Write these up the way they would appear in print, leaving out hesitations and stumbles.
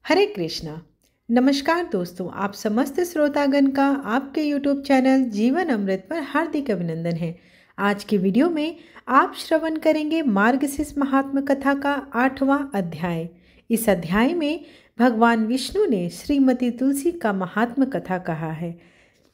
हरे कृष्णा। नमस्कार दोस्तों, आप समस्त श्रोतागण का आपके YouTube चैनल जीवन अमृत पर हार्दिक अभिनंदन है। आज की वीडियो में आप श्रवण करेंगे मार्गशीर्ष महात्म कथा का 8वां अध्याय। इस अध्याय में भगवान विष्णु ने श्रीमती तुलसी का महात्म कथा कहा है।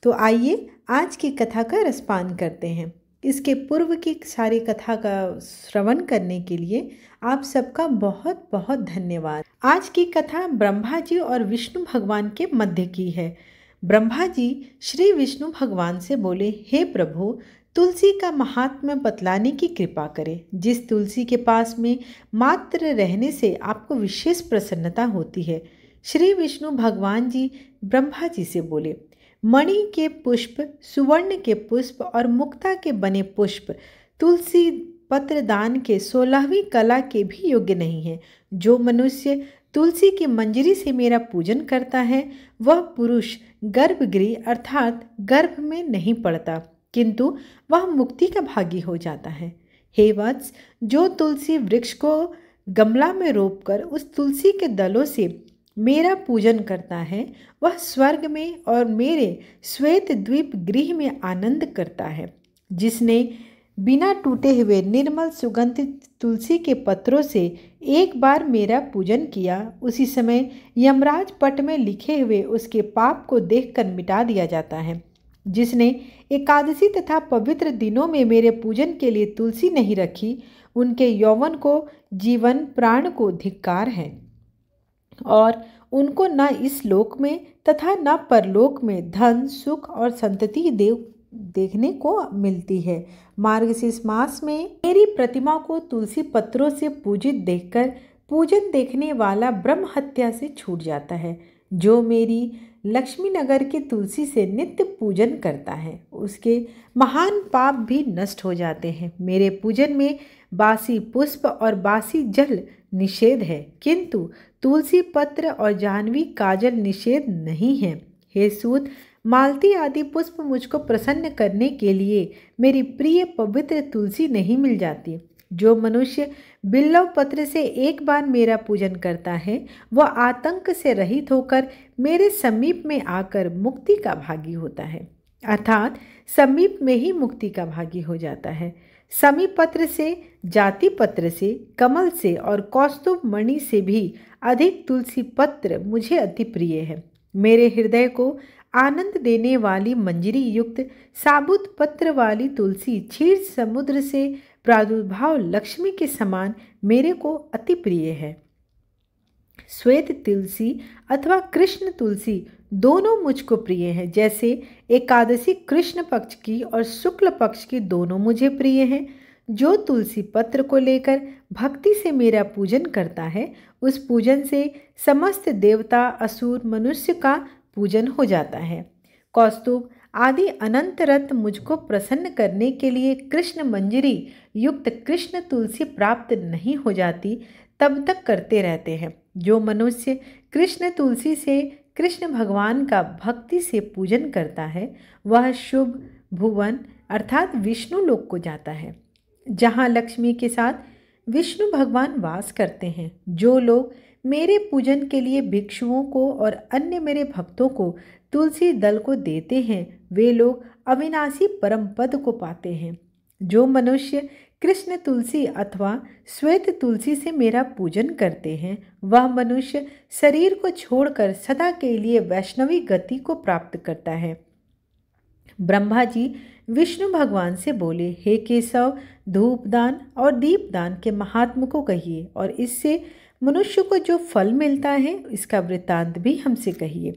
तो आइए आज की कथा का रसपान करते हैं। इसके पूर्व की सारी कथा का श्रवण करने के लिए आप सबका बहुत बहुत धन्यवाद। आज की कथा ब्रह्मा जी और विष्णु भगवान के मध्य की है। ब्रह्मा जी श्री विष्णु भगवान से बोले, हे प्रभु, तुलसी का महात्म्य बतलाने की कृपा करें। जिस तुलसी के पास में मात्र रहने से आपको विशेष प्रसन्नता होती है। श्री विष्णु भगवान जी ब्रह्मा जी से बोले, मणि के पुष्प, सुवर्ण के पुष्प और मुक्ता के बने पुष्प तुलसी पत्र दान के 16वीं कला के भी योग्य नहीं है। जो मनुष्य तुलसी की मंजरी से मेरा पूजन करता है वह पुरुष गर्भगृह अर्थात गर्भ में नहीं पड़ता, किंतु वह मुक्ति का भागी हो जाता है। हे वत्स, जो तुलसी वृक्ष को गमला में रोपकर उस तुलसी के दलों से मेरा पूजन करता है वह स्वर्ग में और मेरे श्वेत द्वीप गृह में आनंद करता है। जिसने बिना टूटे हुए निर्मल सुगंधित तुलसी के पत्रों से एक बार मेरा पूजन किया, उसी समय यमराज पट में लिखे हुए उसके पाप को देखकर मिटा दिया जाता है। जिसने एकादशी तथा पवित्र दिनों में मेरे पूजन के लिए तुलसी नहीं रखी, उनके यौवन को, जीवन प्राण को धिक्कार है और उनको न इस लोक में तथा न परलोक में धन, सुख और संतति देखने को मिलती है। मार्गशीर्ष मास में मेरी प्रतिमा को तुलसी पत्रों से पूजित देखकर पूजन देखने वाला ब्रह्म हत्या से छूट जाता है। जो मेरी लक्ष्मी नगर के तुलसी से नित्य पूजन करता है उसके महान पाप भी नष्ट हो जाते हैं। मेरे पूजन में बासी पुष्प और बासी जल निषेध है, किंतु तुलसी पत्र और जाह्नवी काजल निषेध नहीं है। हे सूत, मालती आदि पुष्प मुझको प्रसन्न करने के लिए मेरी प्रिय पवित्र तुलसी नहीं मिल जाती। जो मनुष्य बिल्व पत्र से एक बार मेरा पूजन करता है वह आतंक से रहित होकर मेरे समीप में आकर मुक्ति का भागी होता है, अर्थात समीप में ही मुक्ति का भागी हो जाता है। समी पत्र से, जाति पत्र से, कमल से और कौस्तुभ मणि से भी अधिक तुलसी पत्र मुझे अति प्रिय है। मेरे हृदय को आनंद देने वाली मंजरी युक्त साबुत पत्र वाली तुलसी क्षीर समुद्र से प्रादुर्भाव लक्ष्मी के समान मेरे को अति प्रिय है। श्वेत तुलसी अथवा कृष्ण तुलसी दोनों मुझको प्रिय हैं। जैसे एकादशी कृष्ण पक्ष की और शुक्ल पक्ष की दोनों मुझे प्रिय हैं। जो तुलसी पत्र को लेकर भक्ति से मेरा पूजन करता है उस पूजन से समस्त देवता, असुर, मनुष्य का पूजन हो जाता है। कौस्तुभ आदि अनंत रत्न मुझको प्रसन्न करने के लिए कृष्ण मंजरी युक्त कृष्ण तुलसी प्राप्त नहीं हो जाती तब तक करते रहते हैं। जो मनुष्य कृष्ण तुलसी से कृष्ण भगवान का भक्ति से पूजन करता है वह शुभ भुवन अर्थात विष्णु लोक को जाता है, जहाँ लक्ष्मी के साथ विष्णु भगवान वास करते हैं। जो लोग मेरे पूजन के लिए भिक्षुओं को और अन्य मेरे भक्तों को तुलसी दल को देते हैं वे लोग अविनाशी परम पद को पाते हैं। जो मनुष्य कृष्ण तुलसी अथवा श्वेत तुलसी से मेरा पूजन करते हैं वह मनुष्य शरीर को छोड़कर सदा के लिए वैष्णवी गति को प्राप्त करता है। ब्रह्मा जी विष्णु भगवान से बोले, हे केशव, धूपदान और दीपदान के महात्म को कहिए और इससे मनुष्य को जो फल मिलता है इसका वृत्तांत भी हमसे कहिए।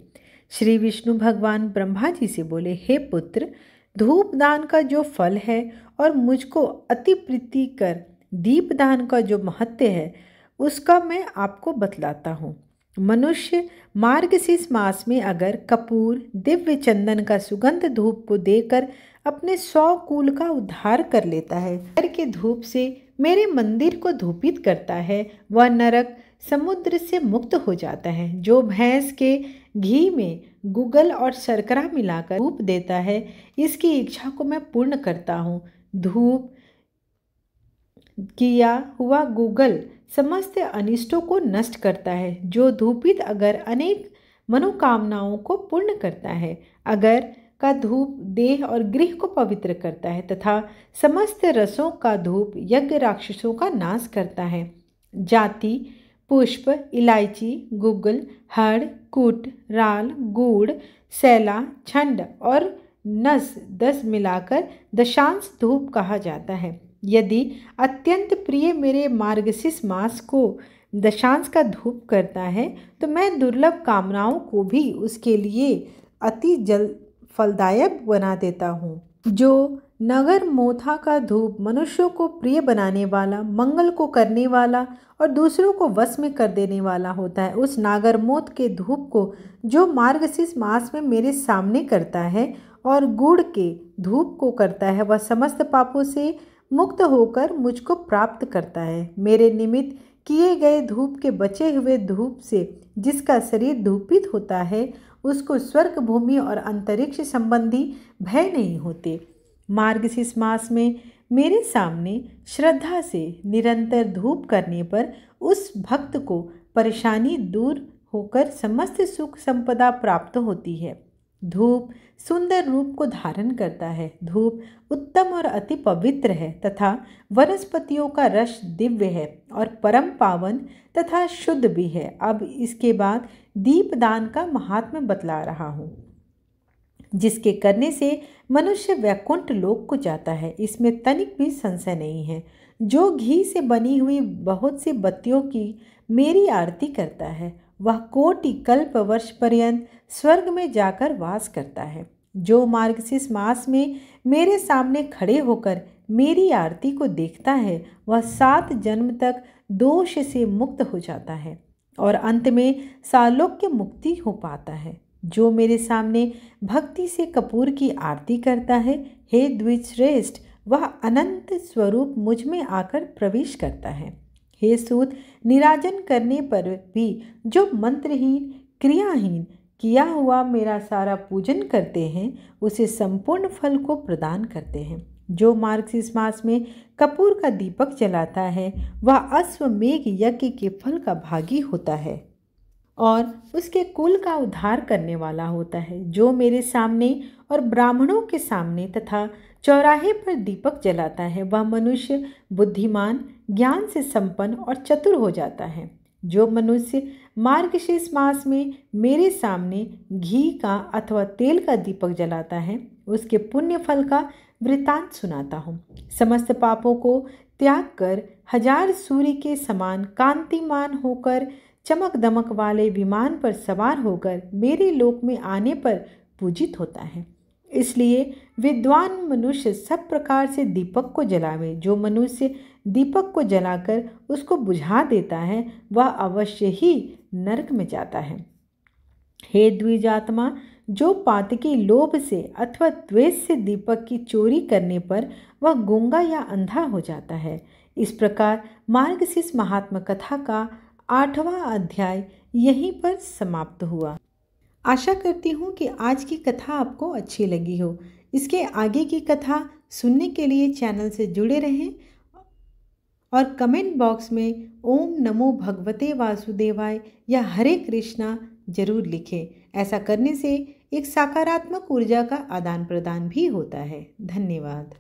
श्री विष्णु भगवान ब्रह्मा जी से बोले, हे पुत्र, धूपदान का जो फल है और मुझको अति प्रीतिकर दीपदान का जो महत्व है उसका मैं आपको बतलाता हूँ। मनुष्य मार्गशीर्ष मास में अगर कपूर, दिव्य चंदन का सुगंध धूप को देकर अपने 100 कुल का उद्धार कर लेता है, घर के धूप से मेरे मंदिर को धूपित करता है, वह नरक समुद्र से मुक्त हो जाता है। जो भैंस के घी में गुगल और शर्करा मिलाकर धूप देता है इसकी इच्छा को मैं पूर्ण करता हूँ। धूप किया हुआ गुगल समस्त अनिष्टों को नष्ट करता है। जो धूपित अगर अनेक मनोकामनाओं को पूर्ण करता है, अगर का धूप देह और गृह को पवित्र करता है तथा समस्त रसों का धूप यज्ञ राक्षसों का नाश करता है। जाति, पुष्प, इलायची, गुग्गल, हड़, कूट, राल, गुड़, सैला, छंड और नस 10 मिलाकर दशांश धूप कहा जाता है। यदि अत्यंत प्रिय मेरे मार्गशीर्ष मास को दशांश का धूप करता है तो मैं दुर्लभ कामनाओं को भी उसके लिए अति जल फलदायक बना देता हूँ। जो नगर मोथा का धूप मनुष्यों को प्रिय बनाने वाला, मंगल को करने वाला और दूसरों को वश में कर देने वाला होता है, उस नागरमोथ के धूप को जो मार्गशीर्ष मास में मेरे सामने करता है और गुड़ के धूप को करता है, वह समस्त पापों से मुक्त होकर मुझको प्राप्त करता है। मेरे निमित्त किए गए धूप के बचे हुए धूप से जिसका शरीर धूपित होता है, उसको स्वर्ग, भूमि और अंतरिक्ष संबंधी भय नहीं होते। मार्गशीर्ष मास में मेरे सामने श्रद्धा से निरंतर धूप करने पर उस भक्त को परेशानी दूर होकर समस्त सुख संपदा प्राप्त होती है। धूप सुंदर रूप को धारण करता है। धूप उत्तम और अति पवित्र है तथा वनस्पतियों का रस दिव्य है और परम पावन तथा शुद्ध भी है। अब इसके बाद दीपदान का महात्म्य बतला रहा हूँ, जिसके करने से मनुष्य वैकुंठ लोक को जाता है। इसमें तनिक भी संशय नहीं है। जो घी से बनी हुई बहुत सी बत्तियों की मेरी आरती करता है, वह कोटि कल्प वर्ष पर्यंत स्वर्ग में जाकर वास करता है। जो मार्गशीर्ष मास में मेरे सामने खड़े होकर मेरी आरती को देखता है, वह 7 जन्म तक दोष से मुक्त हो जाता है और अंत में सालोक्य मुक्ति हो पाता है। जो मेरे सामने भक्ति से कपूर की आरती करता है, हे द्विजश्रेष्ठ, वह अनंत स्वरूप मुझ में आकर प्रवेश करता है। हे सूत, निराजन करने पर भी जो मंत्रहीन, क्रियाहीन किया हुआ मेरा सारा पूजन करते हैं, उसे संपूर्ण फल को प्रदान करते हैं। जो मार्गशीर्ष मास में कपूर का दीपक जलाता है, वह अश्वमेघ यज्ञ के फल का भागी होता है और उसके कुल का उद्धार करने वाला होता है। जो मेरे सामने और ब्राह्मणों के सामने तथा चौराहे पर दीपक जलाता है, वह मनुष्य बुद्धिमान, ज्ञान से संपन्न और चतुर हो जाता है। जो मनुष्य मार्गशीर्ष मास में मेरे सामने घी का अथवा तेल का दीपक जलाता है, उसके पुण्य फल का वृतांत सुनाता हूँ। समस्त पापों को त्याग कर 1000 सूर्य के समान कांतिमान होकर चमक दमक वाले विमान पर सवार होकर मेरे लोक में आने पर पूजित होता है। इसलिए विद्वान मनुष्य सब प्रकार से दीपक को जलावे। जो मनुष्य दीपक को जलाकर उसको बुझा देता है, वह अवश्य ही नरक में जाता है। हे द्विजात्मा, जो पातकी लोभ से अथवा द्वेष से दीपक की चोरी करने पर वह गूंगा या अंधा हो जाता है। इस प्रकार मार्गशीर्ष महात्मा कथा का 8वां अध्याय यहीं पर समाप्त हुआ। आशा करती हूँ कि आज की कथा आपको अच्छी लगी हो। इसके आगे की कथा सुनने के लिए चैनल से जुड़े रहें और कमेंट बॉक्स में ओम नमो भगवते वासुदेवाय या हरे कृष्णा जरूर लिखें। ऐसा करने से एक सकारात्मक ऊर्जा का आदान प्रदान भी होता है। धन्यवाद।